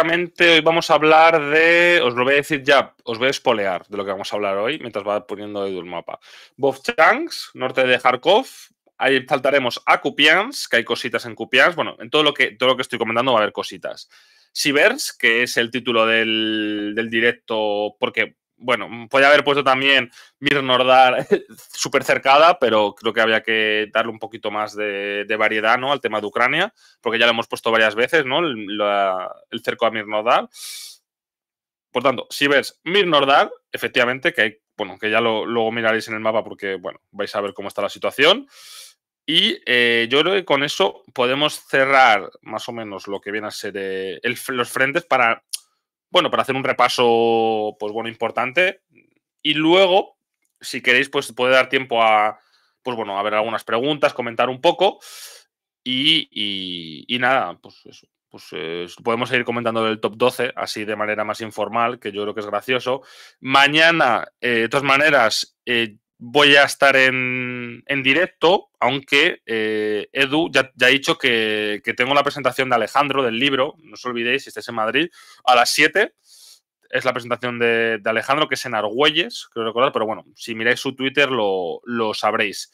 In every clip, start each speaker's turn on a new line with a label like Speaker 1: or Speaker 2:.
Speaker 1: básicamente hoy vamos a hablar de, os lo voy a decir ya, os voy a espolear de lo que vamos a hablar hoy mientras va poniendo Edu el mapa. Vovchansk, norte de Kharkov, ahí saltaremos a Kupiansk, que hay cositas en Kupiansk, bueno, en todo lo que estoy comentando va a haber cositas. Siversk, que es el título del directo, porque, bueno, podía haber puesto también Mir Nordar súper cercada, pero creo que había que darle un poquito más de variedad, ¿no?, al tema de Ucrania, porque ya lo hemos puesto varias veces, ¿no?, el cerco a Mir Nordar. Por tanto, si ves Mir Nordar, efectivamente, que hay, bueno, que ya luego miraréis en el mapa porque, bueno, vais a ver cómo está la situación. Y yo creo que con eso podemos cerrar más o menos lo que viene a ser los frentes para, bueno, para hacer un repaso, pues bueno, importante. Y luego, si queréis, pues puede dar tiempo a, pues bueno, a ver algunas preguntas, comentar un poco. Y nada, pues eso. Pues podemos seguir comentando el top 12, así de manera más informal, que yo creo que es gracioso. Mañana, de todas maneras, voy a estar en directo, aunque Edu ya ha dicho que tengo la presentación de Alejandro del libro, no os olvidéis, si estáis en Madrid, a las 7. Es la presentación de Alejandro, que es en Argüelles, creo recordar, pero bueno, si miráis su Twitter lo sabréis.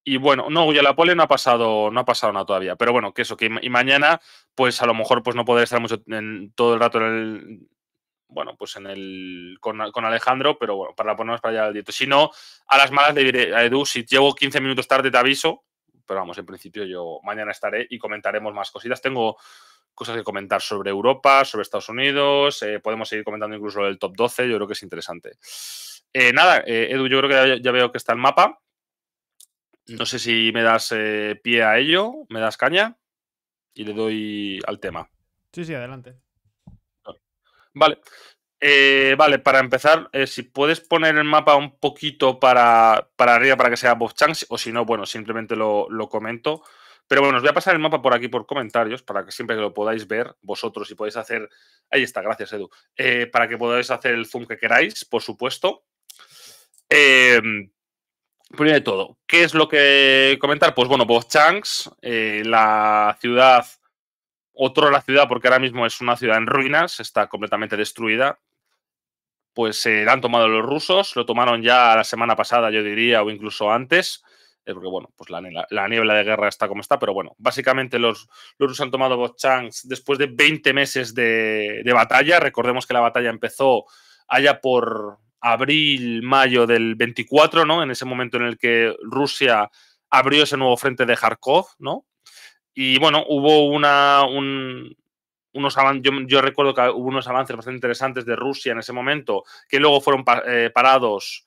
Speaker 1: Y bueno, no, ya la pole no ha pasado nada todavía. Pero bueno, que eso, que y mañana, pues a lo mejor pues no podré estar mucho todo el rato en el. Bueno, pues con Alejandro, pero bueno, para ponernos para allá el directo. Si no, a las malas le diré a Edu, si llego 15 minutos tarde te aviso. Pero vamos, en principio yo mañana estaré y comentaremos más cositas. Tengo cosas que comentar sobre Europa, sobre Estados Unidos. Podemos seguir comentando incluso el top 12. Yo creo que es interesante. Nada, Edu, yo creo que ya veo que está el mapa. No sé si me das pie a ello, me das caña y le doy al tema.
Speaker 2: Sí, adelante.
Speaker 1: Vale. Vale, para empezar, si puedes poner el mapa un poquito para arriba para que sea Vovchansk, o si no, bueno, simplemente lo comento. Pero bueno, os voy a pasar el mapa por aquí por comentarios para que siempre que lo podáis ver vosotros y podéis hacer. Ahí está, gracias, Edu. Para que podáis hacer el zoom que queráis, por supuesto. Primero de todo, ¿qué es lo que comentar? Pues bueno, Vovchansk, la ciudad, la ciudad, porque ahora mismo es una ciudad en ruinas, está completamente destruida. Pues la han tomado los rusos, lo tomaron ya la semana pasada, yo diría, o incluso antes, porque bueno, pues la niebla de guerra está como está, pero bueno, básicamente los rusos han tomado Vovchansk después de 20 meses de batalla. Recordemos que la batalla empezó allá por abril, mayo del 24, ¿no? En ese momento en el que Rusia abrió ese nuevo frente de Kharkov, ¿no? Y bueno, hubo unos avances, yo recuerdo que hubo unos avances bastante interesantes de Rusia en ese momento, que luego fueron parados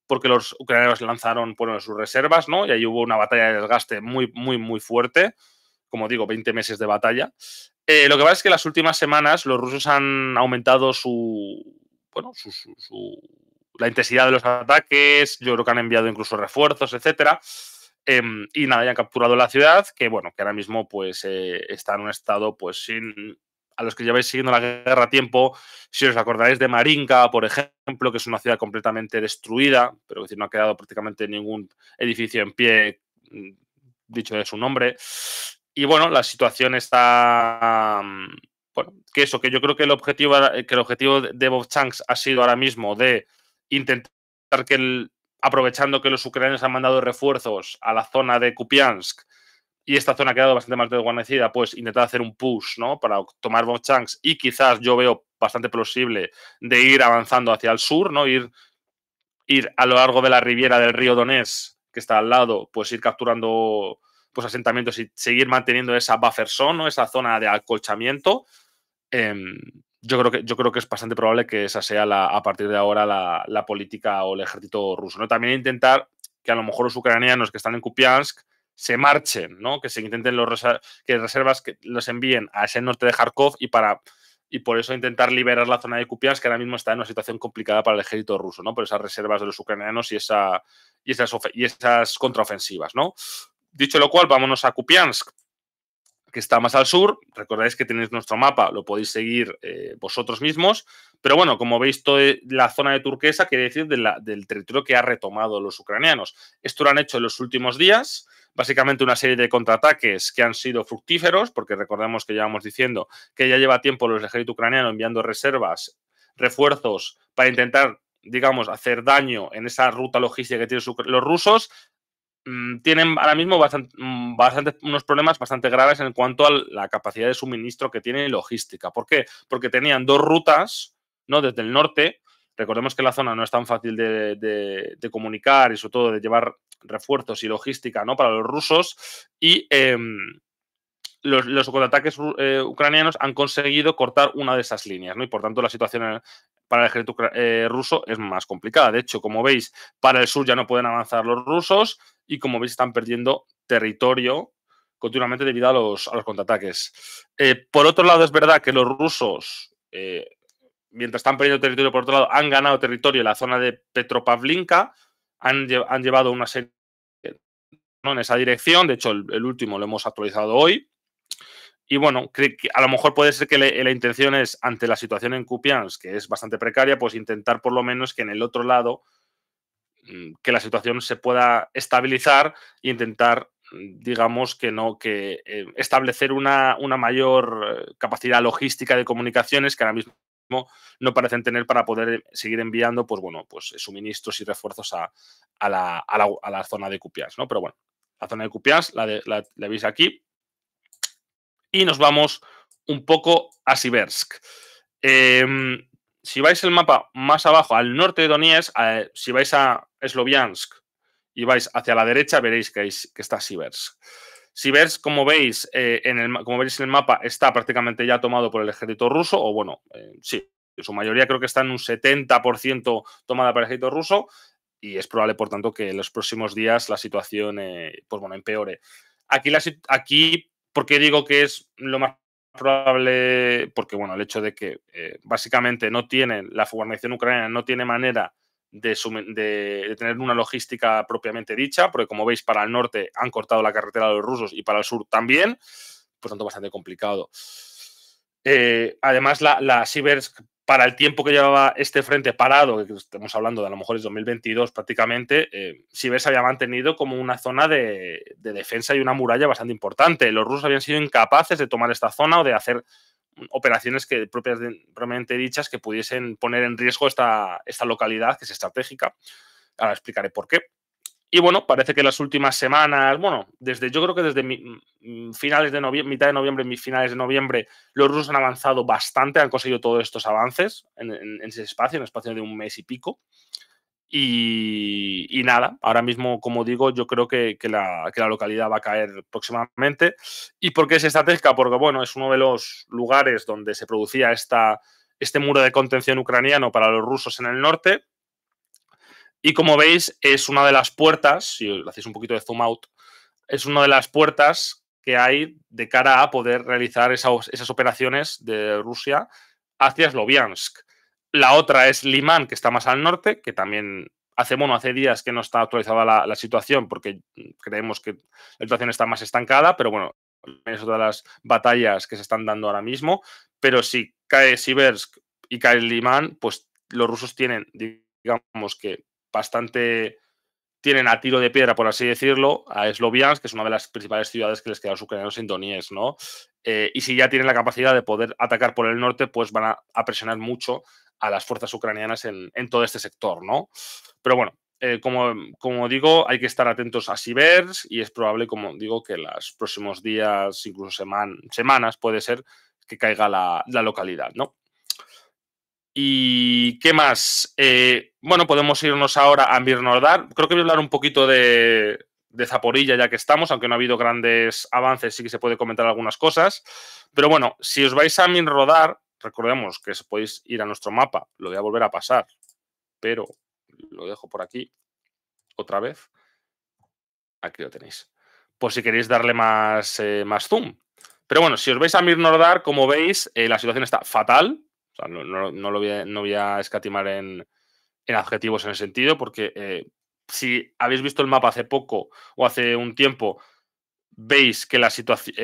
Speaker 1: porque los ucranianos lanzaron, bueno, sus reservas, ¿no? Y ahí hubo una batalla de desgaste muy, muy, muy fuerte. Como digo, 20 meses de batalla. Lo que pasa es que las últimas semanas los rusos han aumentado la intensidad de los ataques. Yo creo que han enviado incluso refuerzos, etcétera. Y nada, ya han capturado la ciudad, que bueno, que ahora mismo pues está en un estado, pues sin. A los que lleváis siguiendo la guerra a tiempo, si os acordaréis de Marinka, por ejemplo, que es una ciudad completamente destruida, pero es decir, no ha quedado prácticamente ningún edificio en pie, dicho de su nombre. Y bueno, la situación está. Bueno, que yo creo que el objetivo de Vovchansk ha sido ahora mismo de intentar aprovechando que los ucranianos han mandado refuerzos a la zona de Kupiansk y esta zona ha quedado bastante más desguarnecida, pues intentar hacer un push, ¿no?, para tomar Vovchansk, y quizás yo veo bastante plausible de ir avanzando hacia el sur, ¿no?, ir a lo largo de la riviera del río Donetsk, que está al lado, pues ir capturando pues asentamientos y seguir manteniendo esa buffer zone, ¿no?, esa zona de acolchamiento. Yo creo que es bastante probable que esa sea a partir de ahora la política o el ejército ruso, ¿no? También intentar que a lo mejor los ucranianos que están en Kupiansk se marchen, ¿no? Que se intenten que reservas que los envíen a ese norte de Kharkov y por eso intentar liberar la zona de Kupiansk, que ahora mismo está en una situación complicada para el ejército ruso, ¿no? Por esas reservas de los ucranianos y esas contraofensivas, ¿no? Dicho lo cual, vámonos a Kupiansk, que está más al sur. Recordáis que tenéis nuestro mapa, lo podéis seguir vosotros mismos. Pero bueno, como veis, toda la zona de turquesa quiere decir del territorio que ha retomado los ucranianos. Esto lo han hecho en los últimos días. básicamente una serie de contraataques que han sido fructíferos, porque recordemos que llevamos diciendo que ya lleva tiempo el ejército ucraniano enviando reservas, refuerzos, para intentar, digamos, hacer daño en esa ruta logística que tienen los rusos. Tienen ahora mismo unos problemas bastante graves en cuanto a la capacidad de suministro que tienen y logística. ¿Por qué? Porque tenían dos rutas, ¿no? Desde el norte. Recordemos que la zona no es tan fácil de comunicar y sobre todo de llevar refuerzos y logística, ¿no? Para los rusos. Y los contraataques ucranianos han conseguido cortar una de esas líneas, ¿no? Y por tanto la situación para el ejército ruso es más complicada. De hecho, como veis, para el sur ya no pueden avanzar los rusos y como veis están perdiendo territorio continuamente debido a los contraataques. Por otro lado, es verdad que los rusos, mientras están perdiendo territorio, por otro lado, han ganado territorio en la zona de Petropavlinka, han llevado una serie, ¿no? En esa dirección. De hecho, el último lo hemos actualizado hoy. Y bueno, a lo mejor puede ser que la intención es, ante la situación en Kupiansk, que es bastante precaria, pues intentar por lo menos que en el otro lado que la situación se pueda estabilizar e intentar, digamos, que establecer una mayor capacidad logística de comunicaciones que ahora mismo no parecen tener para poder seguir enviando, pues bueno, pues suministros y refuerzos a la zona de Kupiansk, ¿no? Pero bueno, la zona de Kupiansk la veis aquí. Y nos vamos un poco a Siversk. Si vais el mapa más abajo, al norte de Donetsk, si vais a Sloviansk y vais hacia la derecha, veréis que está Siversk. Siversk, como veis, como veis en el mapa, está prácticamente ya tomado por el ejército ruso, o bueno, sí, en su mayoría creo que está en un 70% tomada por el ejército ruso, y es probable, por tanto, que en los próximos días la situación, pues bueno, empeore. Aquí, ¿por qué digo que es lo más probable? Porque, bueno, el hecho de que básicamente la guarnición ucraniana no tiene manera de tener una logística propiamente dicha, porque como veis, para el norte han cortado la carretera de los rusos y para el sur también, por tanto, bastante complicado. Además, la Siversk, para el tiempo que llevaba este frente parado, que estamos hablando de a lo mejor es 2022 prácticamente, Siversk había mantenido como una zona de defensa y una muralla bastante importante. Los rusos habían sido incapaces de tomar esta zona o de hacer operaciones propiamente dichas que pudiesen poner en riesgo esta localidad, que es estratégica. Ahora explicaré por qué. Y bueno, parece que las últimas semanas, bueno, yo creo que desde finales de noviembre, mitad de noviembre, finales de noviembre, los rusos han avanzado bastante, han conseguido todos estos avances en ese espacio, en el espacio de un mes y pico. Y nada, ahora mismo, como digo, yo creo que la localidad va a caer próximamente. ¿Y por qué es estratégica? Porque, bueno, es uno de los lugares donde se producía este muro de contención ucraniano para los rusos en el norte. Y como veis, es una de las puertas, si hacéis un poquito de zoom out, es una de las puertas que hay de cara a poder realizar esas operaciones de Rusia hacia Sloviansk. La otra es Liman, que está más al norte, que también hace días que no está actualizada la situación porque creemos que la situación está más estancada, pero bueno, es otra de las batallas que se están dando ahora mismo. Pero si cae Siversk y cae Liman, pues los rusos tienen, digamos que tienen a tiro de piedra, por así decirlo, a Sloviansk, que es una de las principales ciudades que les queda a los ucranianos en Donetsk, ¿no? Y si ya tienen la capacidad de poder atacar por el norte, pues van a presionar mucho a las fuerzas ucranianas en todo este sector, ¿no? Pero bueno, como digo, hay que estar atentos a Siversk y es probable, como digo, que en los próximos días, incluso semanas, puede ser que caiga la localidad, ¿no? ¿Y qué más? Bueno, podemos irnos ahora a Mirnodar. Creo que voy a hablar un poquito de Zaporilla ya que estamos, aunque no ha habido grandes avances, sí que se puede comentar algunas cosas. Pero bueno, si os vais a Mirnodar, recordemos que podéis ir a nuestro mapa, lo voy a volver a pasar, pero lo dejo por aquí otra vez. Aquí lo tenéis. Por si queréis darle más zoom. Pero bueno, si os vais a Mirnodar, como veis, la situación está fatal. O sea, no voy a escatimar en adjetivos en ese sentido, porque si habéis visto el mapa hace poco o hace un tiempo, veis que la situación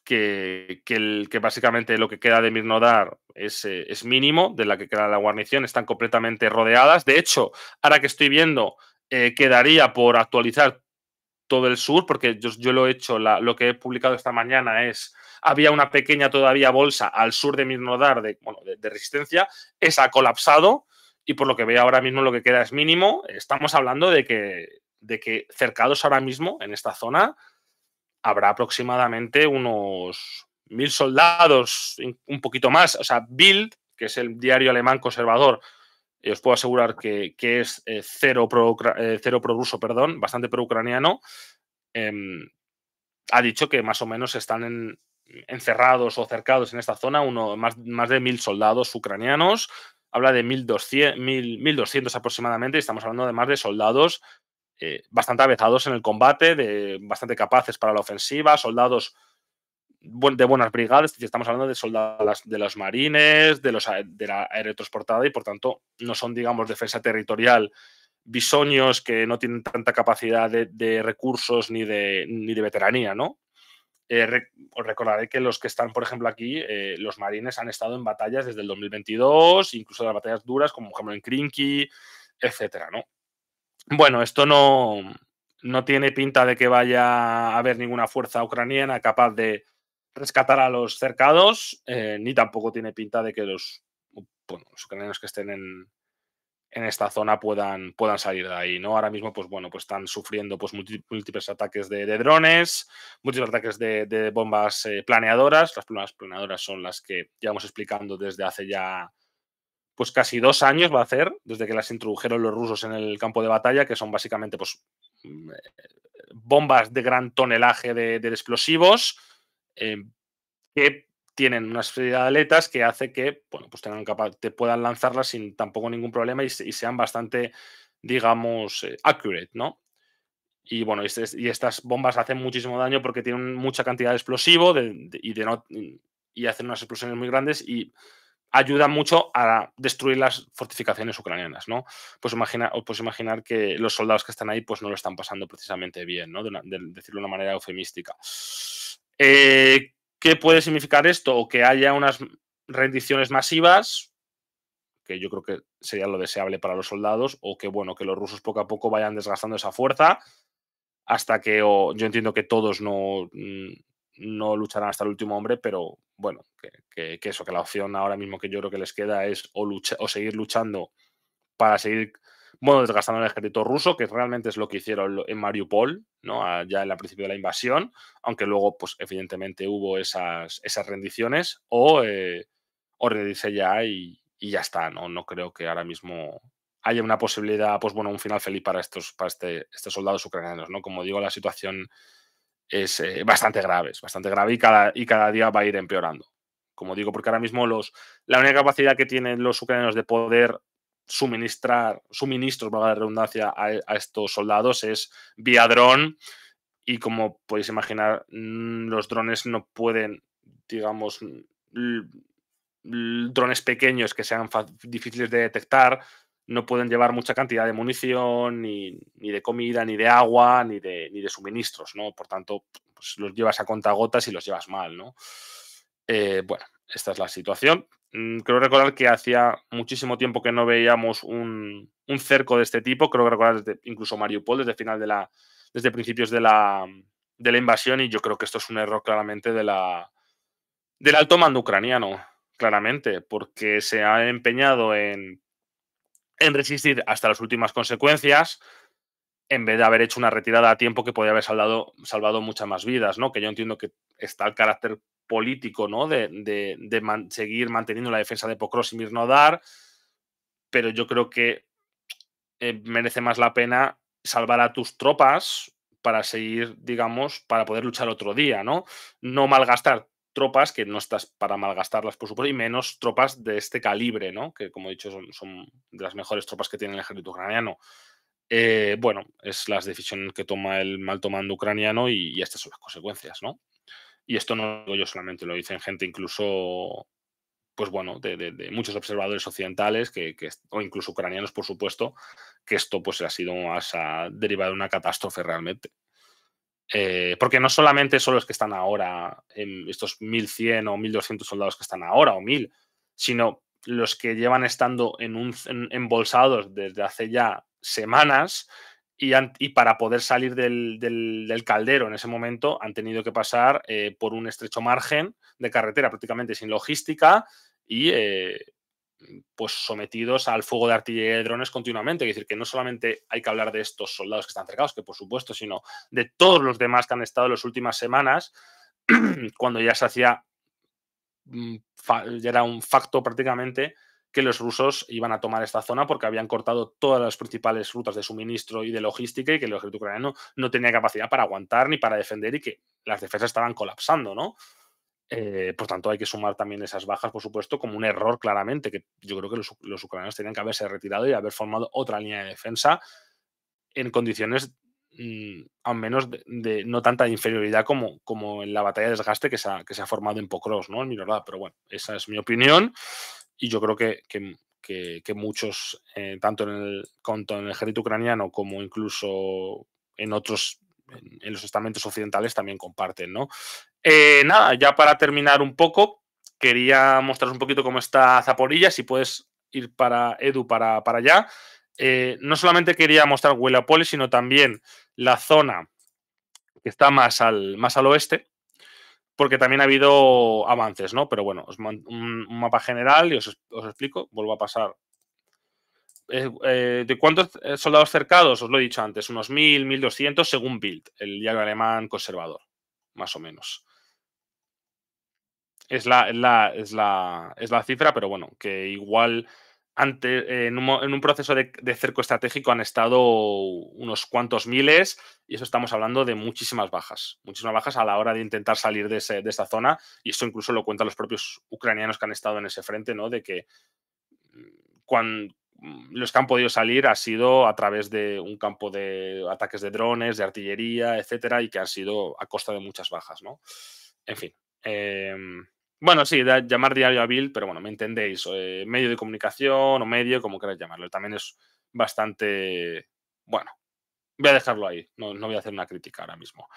Speaker 1: que básicamente lo que queda de Mirnodar es mínimo, de la que queda la guarnición, están completamente rodeadas. De hecho, ahora que estoy viendo, quedaría por actualizar todo el sur, porque yo lo he hecho, lo que he publicado esta mañana es, había una pequeña todavía bolsa al sur de Mirnodar de resistencia, esa ha colapsado y por lo que veo ahora mismo lo que queda es mínimo. Estamos hablando de que cercados ahora mismo en esta zona habrá aproximadamente unos 1.000 soldados, un poquito más. O sea, Bild, que es el diario alemán conservador, os puedo asegurar que es cero prorruso, perdón, bastante pro-ucraniano, ha dicho que más o menos están encerrados o cercados en esta zona más de 1.000 soldados ucranianos. Habla de 1.200 aproximadamente, y estamos hablando de más de soldados bastante avezados en el combate, bastante capaces para la ofensiva, soldados de buenas brigadas. Estamos hablando de soldados de los marines, de la aerotransportada, y por tanto no son, digamos, defensa territorial bisoños que no tienen tanta capacidad de recursos ni de veteranía, ¿no? Os recordaré que los que están, por ejemplo, aquí, los marines han estado en batallas desde el 2022, incluso las batallas duras, como por ejemplo en Krinky, etcétera, ¿no? Bueno, esto no tiene pinta de que vaya a haber ninguna fuerza ucraniana capaz de rescatar a los cercados, ni tampoco tiene pinta de que los ucranianos que estén en esta zona puedan salir de ahí, ¿no? Ahora mismo, pues bueno, pues están sufriendo pues múltiples ataques de drones, múltiples ataques de bombas planeadoras. Las bombas planeadoras son las que llevamos explicando desde hace ya pues casi 2 años va a hacer, desde que las introdujeron los rusos en el campo de batalla, que son básicamente pues bombas de gran tonelaje de explosivos, que tienen una serie de aletas que hace que, bueno, pues te puedan lanzarlas sin tampoco ningún problema y sean bastante, digamos, accurate, ¿no? Y bueno, y estas bombas hacen muchísimo daño porque tienen mucha cantidad de explosivo y hacen unas explosiones muy grandes y ayudan mucho a destruir las fortificaciones ucranianas, ¿no? Pues os puedes imaginar que los soldados que están ahí pues no lo están pasando precisamente bien, ¿no? De decirlo de una manera eufemística. ¿Qué puede significar esto? O que haya unas rendiciones masivas, que yo creo que sería lo deseable para los soldados, o que, bueno, que los rusos poco a poco vayan desgastando esa fuerza hasta que yo entiendo que todos no lucharán hasta el último hombre, pero bueno, que eso, que la opción ahora mismo que yo creo que les queda es o seguir luchando para seguir, bueno, desgastando el ejército ruso, que realmente es lo que hicieron en Mariupol, ¿no? Ya en el principio de la invasión, aunque luego, pues evidentemente hubo esas rendiciones, o rendirse ya y ya está, ¿no? No creo que ahora mismo haya una posibilidad, pues bueno, un final feliz para estos soldados ucranianos, ¿no? Como digo, la situación es bastante grave y cada día va a ir empeorando. Como digo, porque ahora mismo la única capacidad que tienen los ucranianos de poder suministros, valga la redundancia, a estos soldados es vía dron, y como podéis imaginar, los drones no pueden, digamos, drones pequeños que sean difíciles de detectar, no pueden llevar mucha cantidad de munición, ni de comida, ni de agua, ni de suministros, ¿no? Por tanto, pues los llevas a contagotas y los llevas mal, ¿no? Bueno, esta es la situación. Creo recordar que hacía muchísimo tiempo que no veíamos un cerco de este tipo. Creo que recordar incluso Mariupol desde principios de la invasión, y yo creo que esto es un error claramente del alto mando ucraniano, claramente, porque se ha empeñado en resistir hasta las últimas consecuencias, en vez de haber hecho una retirada a tiempo que podría haber salvado muchas más vidas, ¿no? Que yo entiendo que está el carácter político, ¿no? De seguir manteniendo la defensa de Pokrovsk y Mirnodar, pero yo creo que merece más la pena salvar a tus tropas para seguir, digamos, para poder luchar otro día, ¿no? No malgastar tropas, que no estás para malgastarlas, por supuesto, y menos tropas de este calibre, ¿no? Que, como he dicho, son de las mejores tropas que tiene el ejército ucraniano. Bueno, es la decisión que toma el alto mando ucraniano, y estas son las consecuencias, ¿no? Y esto no lo digo yo solamente, lo dicen gente incluso, pues bueno, de muchos observadores occidentales o incluso ucranianos, por supuesto, que esto pues ha derivado de una catástrofe realmente. Porque no solamente son los que están ahora, en estos 1.100 o 1.200 soldados que están ahora, o 1.000, sino los que llevan estando embolsados desde hace ya semanas, y para poder salir del caldero en ese momento han tenido que pasar por un estrecho margen de carretera prácticamente sin logística y pues sometidos al fuego de artillería y de drones continuamente. Es decir, que no solamente hay que hablar de estos soldados que están cercados, que por supuesto, sino de todos los demás que han estado en las últimas semanas, cuando ya se hacía, ya era un facto prácticamente que los rusos iban a tomar esta zona porque habían cortado todas las principales rutas de suministro y de logística y que el ejército ucraniano no tenía capacidad para aguantar ni para defender y que las defensas estaban colapsando, ¿no? Por tanto, hay que sumar también esas bajas, por supuesto, como un error claramente, que yo creo que los ucranianos tenían que haberse retirado y haber formado otra línea de defensa en condiciones al menos de no tanta inferioridad como en la batalla de desgaste que se ha formado en Pokros, ¿no? En Mirorad. Pero bueno, esa es mi opinión y yo creo que muchos, tanto en el ejército ucraniano como incluso en otros, en los estamentos occidentales también comparten, ¿no? Nada, ya para terminar un poco, quería mostraros un poquito cómo está Zaporilla, si puedes ir para Edu para allá. No solamente quería mostrar Huelapolis, sino también la zona que está más al oeste, porque también ha habido avances, ¿no? Pero bueno, un mapa general y os explico, vuelvo a pasar. ¿De cuántos soldados cercados? Os lo he dicho antes, unos 1000, 1200 según Bild, el diario alemán conservador, más o menos. Es la cifra, pero bueno, que igual antes, en un proceso de cerco estratégico han estado unos cuantos miles y eso estamos hablando de muchísimas bajas a la hora de intentar salir de esa zona y eso incluso lo cuentan los propios ucranianos que han estado en ese frente, ¿no? De que cuando los que han podido salir ha sido a través de un campo de ataques de drones, de artillería, etcétera, y que han sido a costa de muchas bajas, ¿no? En fin. Bueno, sí, llamar diario a Bill, pero bueno, me entendéis. Medio de comunicación o medio, como queráis llamarlo. También es bastante. Bueno, voy a dejarlo ahí. No voy a hacer una crítica ahora mismo.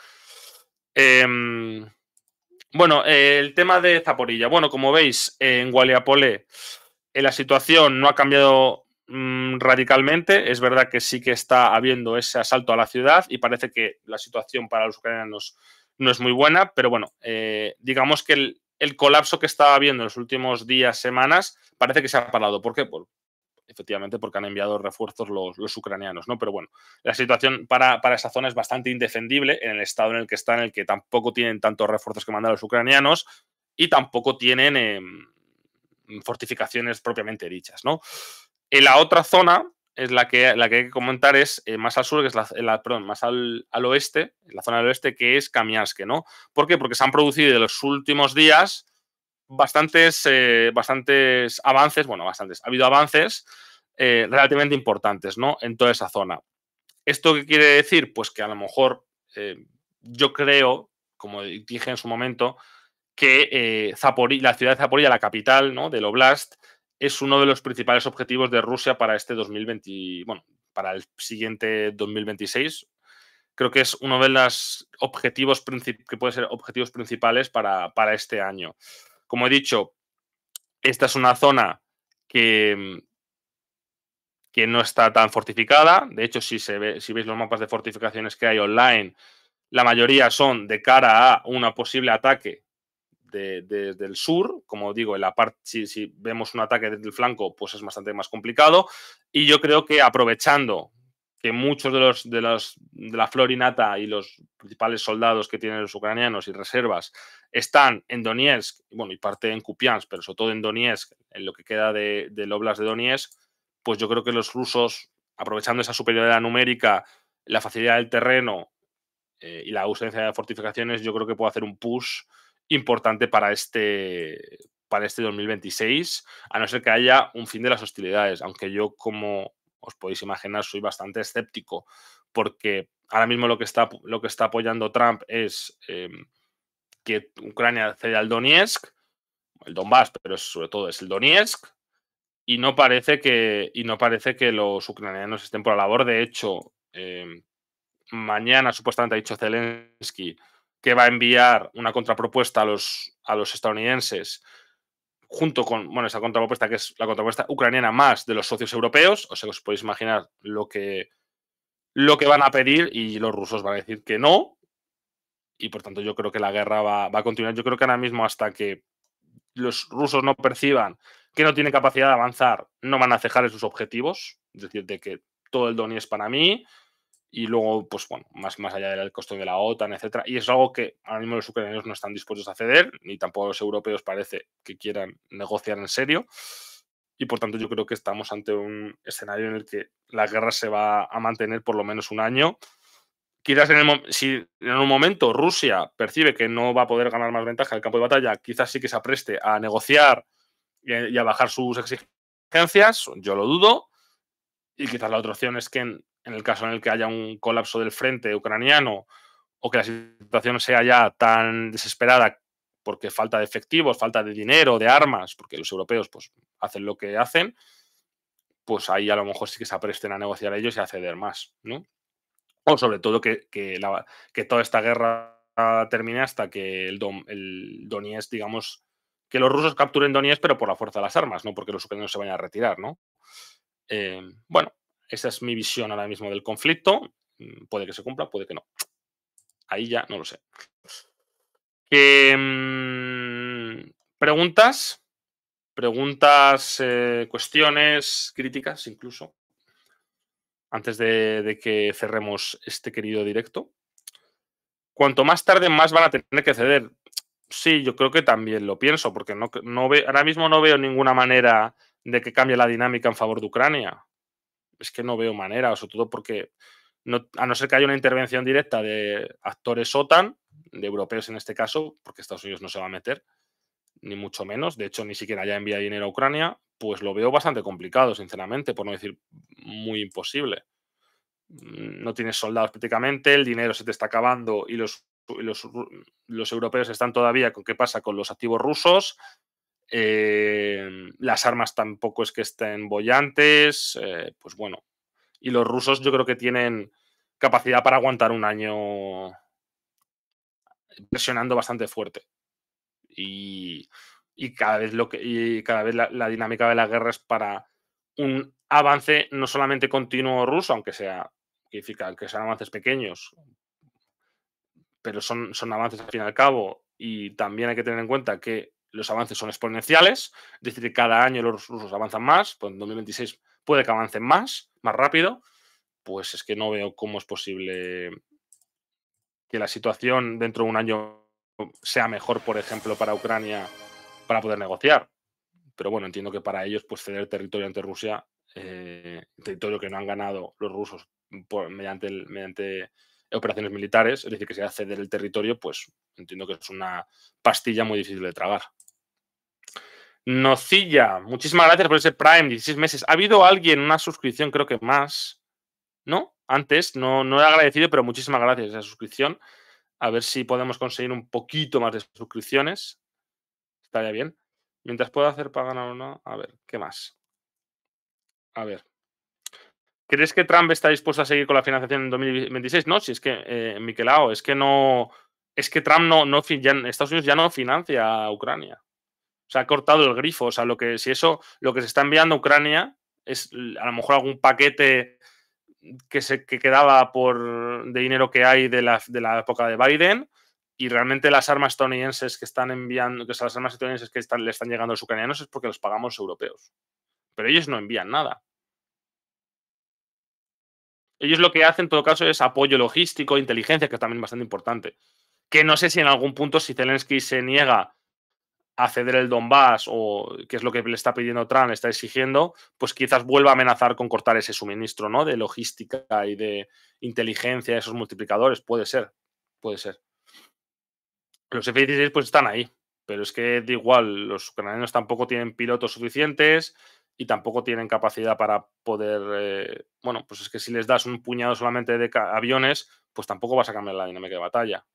Speaker 1: Bueno, el tema de Zaporilla. Bueno, como veis, en Gualiapole la situación no ha cambiado radicalmente. Es verdad que sí que está habiendo ese asalto a la ciudad y parece que la situación para los ucranianos no es muy buena, pero bueno, digamos que el colapso que estaba habiendo en los últimos días, semanas, parece que se ha parado. ¿Por qué? Efectivamente, porque han enviado refuerzos los ucranianos, ¿no? Pero bueno, la situación para esa zona es bastante indefendible en el estado en el que está, en el que tampoco tienen tantos refuerzos que mandar los ucranianos y tampoco tienen fortificaciones propiamente dichas, ¿no? En la otra zona es la que hay que comentar es más al sur, que es más al oeste, la zona del oeste, que es Kamiansk, ¿no? ¿Por qué? Porque se han producido en los últimos días bastantes avances, bueno, bastantes, ha habido avances relativamente importantes, ¿no? En toda esa zona. ¿Esto qué quiere decir? Pues que a lo mejor yo creo, como dije en su momento, que la ciudad de Zaporilla, la capital, ¿no?, del Oblast, es uno de los principales objetivos de Rusia para este 2020, bueno, para el siguiente 2026. Creo que es uno de los objetivos que puede ser objetivos principales para este año. Como he dicho, esta es una zona que no está tan fortificada. De hecho, si veis los mapas de fortificaciones que hay online, la mayoría son de cara a un posible ataque desde el sur. Como digo, en la parte, si vemos un ataque desde el flanco, pues es bastante más complicado. Y yo creo que aprovechando que muchos de la florinata y los principales soldados que tienen los ucranianos y reservas están en Donetsk, bueno, y parte en Kupiansk, pero sobre todo en Donetsk, en lo que queda del Oblast de Donetsk, pues yo creo que los rusos, aprovechando esa superioridad numérica, la facilidad del terreno y la ausencia de fortificaciones, yo creo que puede hacer un push importante para este 2026, a no ser que haya un fin de las hostilidades, aunque yo, como os podéis imaginar, soy bastante escéptico, porque ahora mismo lo que está apoyando Trump es que Ucrania ceda al Donetsk, el Donbass, pero sobre todo es el Donetsk, y no parece que los ucranianos estén por la labor. De hecho, mañana supuestamente ha dicho Zelensky que va a enviar una contrapropuesta a los estadounidenses junto con, bueno, esa contrapropuesta que es la contrapropuesta ucraniana más de los socios europeos. O sea, os podéis imaginar lo que lo que van a pedir y los rusos van a decir que no, y por tanto yo creo que la guerra va a continuar. Yo creo que ahora mismo hasta que los rusos no perciban que no tienen capacidad de avanzar, no van a cejar en sus objetivos, es decir, de que todo el Donetsk es para mí, y luego, pues bueno, más allá del costo de la OTAN, etcétera. Y es algo que ahora mismo los ucranianos no están dispuestos a ceder, ni tampoco los europeos parece que quieran negociar en serio. Y por tanto, yo creo que estamos ante un escenario en el que la guerra se va a mantener por lo menos un año. Quizás si en un momento Rusia percibe que no va a poder ganar más ventaja en el campo de batalla, quizás sí que se apreste a negociar y a bajar sus exigencias, yo lo dudo. Y quizás la otra opción es que en el caso en el que haya un colapso del frente ucraniano o que la situación sea ya tan desesperada porque falta de efectivos, falta de dinero, de armas, porque los europeos pues hacen lo que hacen, pues ahí a lo mejor sí que se apresten a negociar ellos y a ceder más, ¿no? O sobre todo que toda esta guerra termine hasta que el Donetsk, digamos, que los rusos capturen Donetsk, pero por la fuerza de las armas, no porque los ucranianos se vayan a retirar, ¿no? Bueno, esa es mi visión ahora mismo del conflicto. Puede que se cumpla, puede que no. Ahí ya no lo sé. ¿Preguntas? Preguntas, cuestiones, críticas incluso, antes de que cerremos este querido directo. Cuanto más tarde, más van a tener que ceder. Sí, yo creo que también lo pienso, porque ahora mismo no veo ninguna manera de que cambie la dinámica en favor de Ucrania. Es que no veo manera, sobre todo porque a no ser que haya una intervención directa de actores OTAN, de europeos en este caso, porque Estados Unidos no se va a meter, ni mucho menos, de hecho ni siquiera ya envía dinero a Ucrania, pues lo veo bastante complicado, sinceramente, por no decir muy imposible. No tienes soldados prácticamente, el dinero se te está acabando y los europeos están todavía con qué pasa con los activos rusos. Las armas tampoco es que estén bollantes, pues bueno. Y los rusos yo creo que tienen capacidad para aguantar un año presionando bastante fuerte. Y, cada vez la dinámica de la guerra es para un avance no solamente continuo ruso, aunque sean avances pequeños, pero son avances al fin y al cabo. Y también hay que tener en cuenta que los avances son exponenciales, es decir, que cada año los rusos avanzan más, pues en 2026 puede que avancen más rápido, pues es que no veo cómo es posible que la situación dentro de un año sea mejor, por ejemplo, para Ucrania para poder negociar. Pero bueno, entiendo que para ellos, pues ceder territorio ante Rusia, territorio que no han ganado los rusos mediante operaciones militares, es decir, que se hace ceder el territorio, pues entiendo que es una pastilla muy difícil de tragar. Nocilla, muchísimas gracias por ese Prime, 16 meses. Ha habido alguien, una suscripción, creo que más, ¿no? Antes, no he agradecido, pero muchísimas gracias a esa suscripción. A ver si podemos conseguir un poquito más de suscripciones. Estaría bien. Mientras pueda hacer para ganar o no. A ver, ¿qué más? A ver. ¿Crees que Trump está dispuesto a seguir con la financiación en 2026? No, si es que, Miquelao, es que no. Es que Trump Estados Unidos ya no financia a Ucrania. Se ha cortado el grifo. O sea, lo que se está enviando a Ucrania es a lo mejor algún paquete que quedaba de dinero que hay de la época de Biden, y realmente las armas estadounidenses que están enviando, que son las armas estadounidenses que le están llegando a los ucranianos es porque los pagamos los europeos. Pero ellos no envían nada. Ellos lo que hacen en todo caso es apoyo logístico, inteligencia, que es también bastante importante. Que no sé si en algún punto, si Zelensky se niega a ceder el Donbass, o que es lo que le está pidiendo Trump, le está exigiendo, pues quizás vuelva a amenazar con cortar ese suministro, ¿no? De logística y de inteligencia, esos multiplicadores. Puede ser, puede ser. Los F-16 pues están ahí, pero es que da igual, los ucranianos tampoco tienen pilotos suficientes y tampoco tienen capacidad para poder, bueno, pues es que si les das un puñado solamente de aviones, pues tampoco vas a cambiar la dinámica de batalla.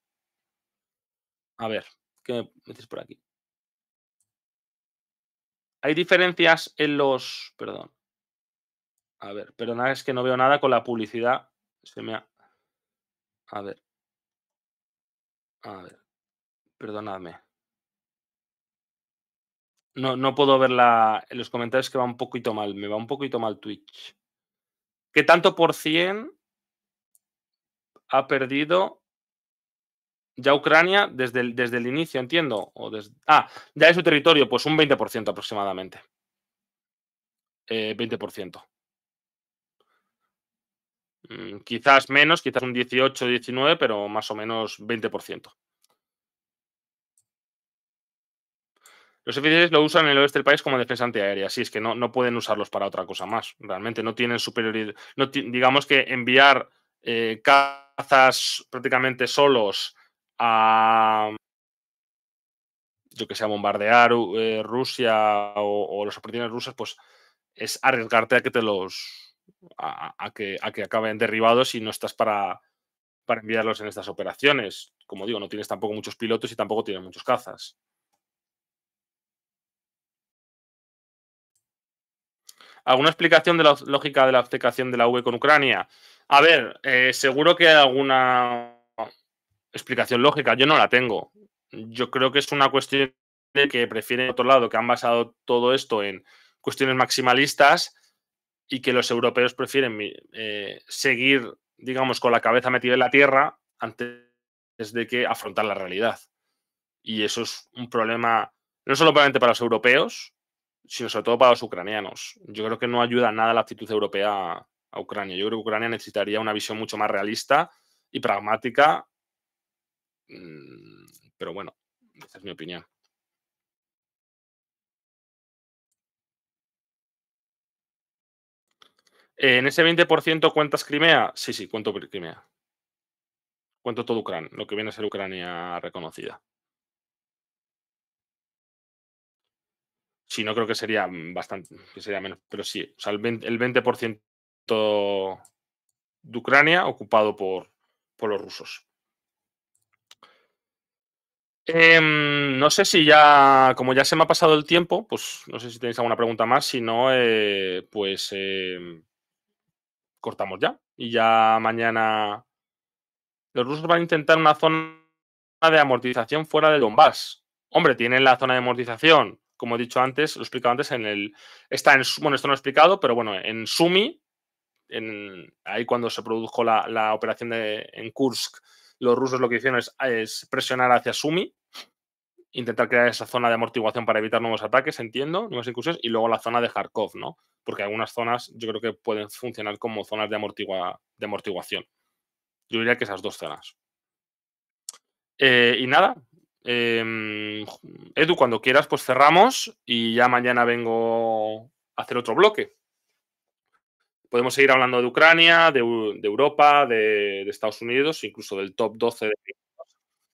Speaker 1: A ver, ¿qué me dices por aquí? Hay diferencias en los, perdón, a ver, perdonad, es que no veo nada con la publicidad. Se me ha, a ver, a ver, perdonadme. No puedo ver en los comentarios, que va un poquito mal, me va un poquito mal Twitch. ¿Qué tanto por cien? ha perdido ya Ucrania desde el inicio, entiendo, ya de su territorio, pues un 20% aproximadamente, 20%. Quizás menos, quizás un 18, 19, pero más o menos 20%. Los F-16 lo usan en el oeste del país como defensa antiaérea. Sí, es que no pueden usarlos para otra cosa más. Realmente no tienen superioridad. No digamos que enviar cazas prácticamente solos a, yo que sé, a bombardear Rusia o las operaciones rusas, pues es arriesgarte a que te los a que acaben derribados y no estás para enviarlos en estas operaciones. Como digo, no tienes tampoco muchos pilotos y tampoco tienes muchos cazas. ¿Alguna explicación de la lógica de la obcecación de la UE con Ucrania? A ver, seguro que hay alguna explicación lógica. Yo no la tengo. Yo creo que es una cuestión de que prefieren, por otro lado, que han basado todo esto en cuestiones maximalistas y que los europeos prefieren seguir, digamos, con la cabeza metida en la tierra antes de que afrontar la realidad. Y eso es un problema no solo solamente para los europeos, sino sobre todo para los ucranianos. Yo creo que no ayuda nada la actitud europea a Ucrania. Yo creo que Ucrania necesitaría una visión mucho más realista y pragmática, mm, pero bueno, esa es mi opinión. ¿En ese 20% cuentas Crimea? Sí, sí, cuento Crimea. Cuento todo Ucrania, lo que viene a ser Ucrania reconocida. Sí, no creo que sería bastante, que sería menos, pero sí, o sea, el 20% de Ucrania ocupado por los rusos. No sé si ya, como ya se me ha pasado el tiempo, pues no sé si tenéis alguna pregunta más, si no, pues cortamos ya. Y ya mañana los rusos van a intentar una zona de amortización fuera de Donbass. Hombre, tienen la zona de amortización, como he dicho antes, lo he explicado antes, está en, bueno, esto no lo he explicado, pero bueno, en Sumi, ahí cuando se produjo la operación en Kursk, los rusos lo que hicieron es presionar hacia Sumi, intentar crear esa zona de amortiguación para evitar nuevos ataques, entiendo, nuevas incursiones, y luego la zona de Kharkov, ¿no? Porque algunas zonas yo creo que pueden funcionar como zonas de amortiguación. Yo diría que esas dos zonas. Y nada, Edu, cuando quieras, pues cerramos y ya mañana vengo a hacer otro bloque. Podemos seguir hablando de Ucrania, de Europa, de Estados Unidos, incluso del top 12